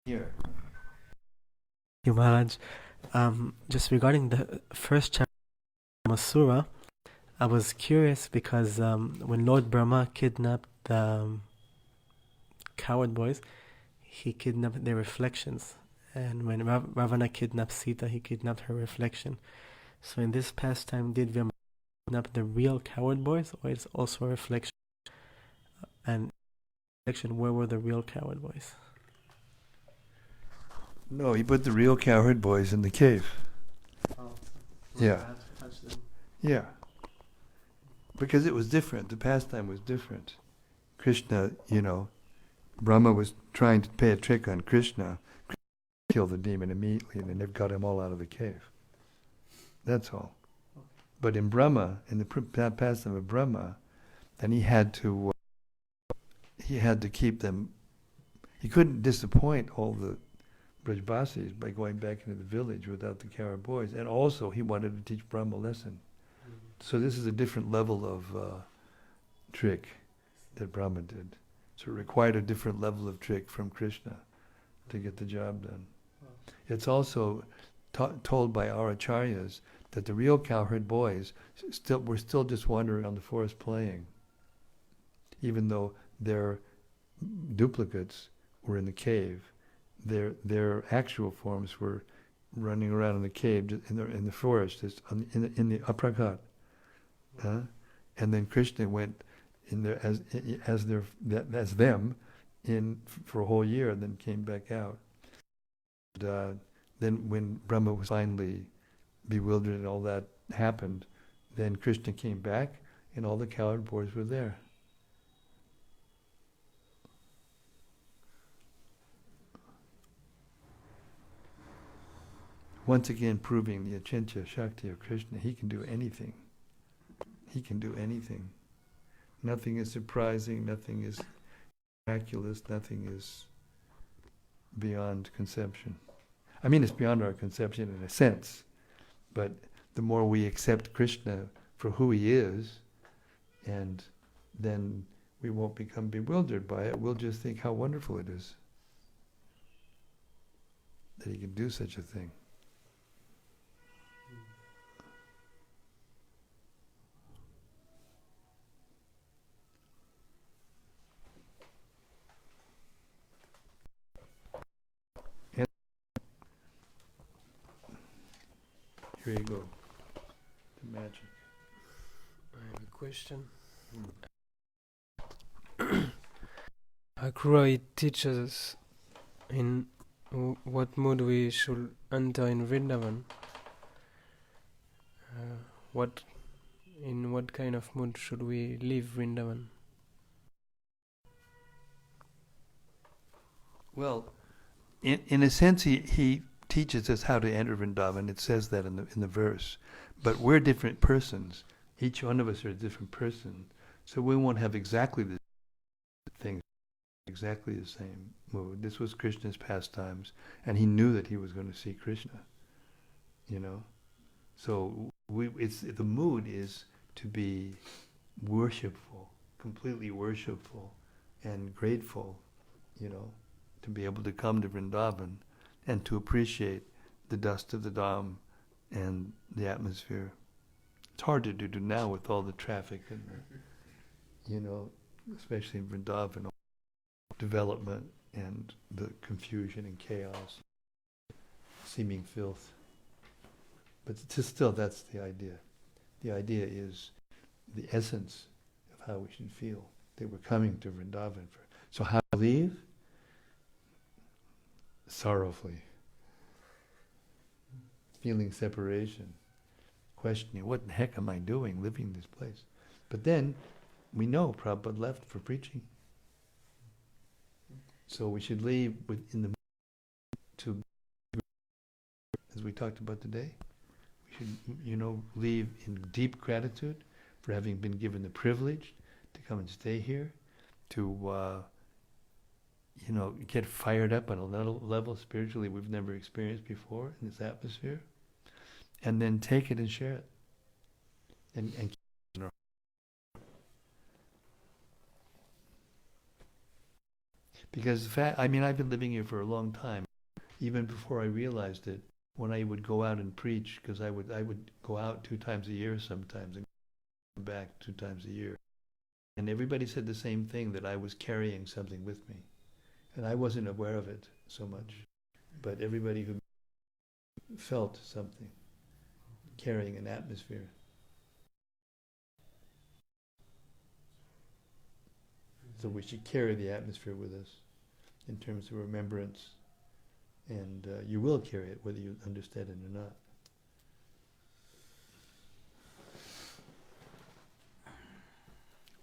here. Thank you, Maharaj. Just regarding the first chapter of Asura, I was curious because when Lord Brahma kidnapped the coward boys, he kidnapped their reflections. And when Ravana kidnapped Sita, he kidnapped her reflection. So in this pastime, did Vyoma kidnap the real coward boys, or is also a reflection? And reflection, where were the real coward boys? No, he put the real cowherd boys in the cave. Oh, Yeah. I have to touch them. Yeah. Because it was different. The pastime was different. Krishna, Brahma was trying to play a trick on Krishna. Kill the demon immediately, and then they've got him all out of the cave. That's all. Okay. But in Brahma, in the pastime of Brahma, then he had to keep them. He couldn't disappoint all the Brajbasis by going back into the village without the cowherd boys, and also he wanted to teach Brahma a lesson. Mm-hmm. So this is a different level of trick that Brahma did. So it required a different level of trick from Krishna to get the job done. It's also told by our acharyas that the real cowherd boys were still just wandering around the forest playing, even though their duplicates were in the cave. Their actual forms were running around in the cave, in the forest, in the aprakat. And then Krishna went in there as them for a whole year, and then came back out. And, then when Brahma was finally bewildered and all that happened, then Krishna came back and all the cowherd boys were there. Once again proving the achintya shakti of Krishna. He can do anything. He can do anything. Nothing is surprising, nothing is miraculous, nothing is beyond conception. I mean, it's beyond our conception in a sense, but the more we accept Krishna for who he is, and then we won't become bewildered by it. We'll just think how wonderful it is that he can do such a thing. Here you go. The magic. I have a question. Akrura, it teaches us in what mood we should enter in Vrindavan. In what kind of mood should we leave Vrindavan? Well, in a sense, he teaches us how to enter Vrindavan. It says that in the verse. But we're different persons. Each one of us are a different person. So we won't have exactly the things, exactly the same mood. This was Krishna's pastimes, and he knew that he was going to see Krishna. So the mood is to be worshipful, completely worshipful and grateful, to be able to come to Vrindavan and to appreciate the dust of the Dham and the atmosphere. It's hard to do now with all the traffic and especially in Vrindavan, development and the confusion and chaos, seeming filth. But still, that's the idea. The idea is the essence of how we should feel, that we're coming to Vrindavan. So how to leave? Sorrowfully. Feeling separation. Questioning, what the heck am I doing living in this place? But then, we know Prabhupada left for preaching. So we should leave in the to, as we talked about today, we should, leave in deep gratitude for having been given the privilege to come and stay here, to get fired up on a level spiritually we've never experienced before in this atmosphere, and then take it and share it, and keep it in our heart. Because I've been living here for a long time, even before I realized it. When I would go out and preach, because I would go out 2 times a year sometimes and come back 2 times a year, and everybody said the same thing, that I was carrying something with me. And I wasn't aware of it so much. But everybody who felt something, carrying an atmosphere. So we should carry the atmosphere with us in terms of remembrance. And you will carry it whether you understand it or not.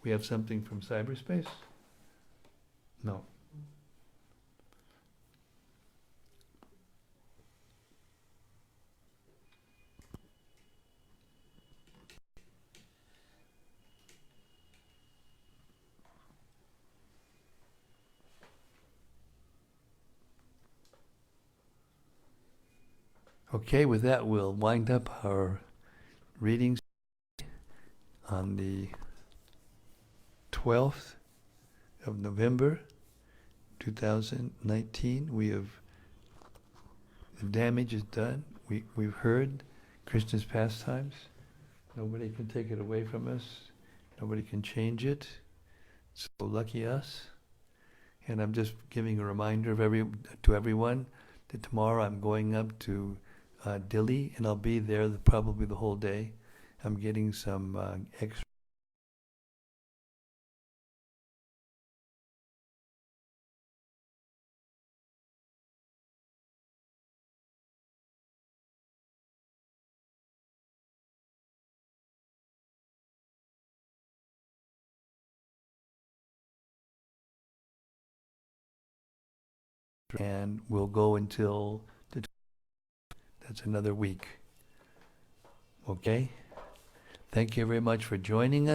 We have something from cyberspace? No. Okay, with that we'll wind up our readings on the 12th of November 2019. The damage is done. We've heard Krishna's pastimes. Nobody can take it away from us. Nobody can change it. So lucky us. And I'm just giving a reminder to everyone that tomorrow I'm going up to Delhi, and I'll be there probably the whole day. I'm getting some extra. And we'll go until that's another week. Okay? Thank you very much for joining us.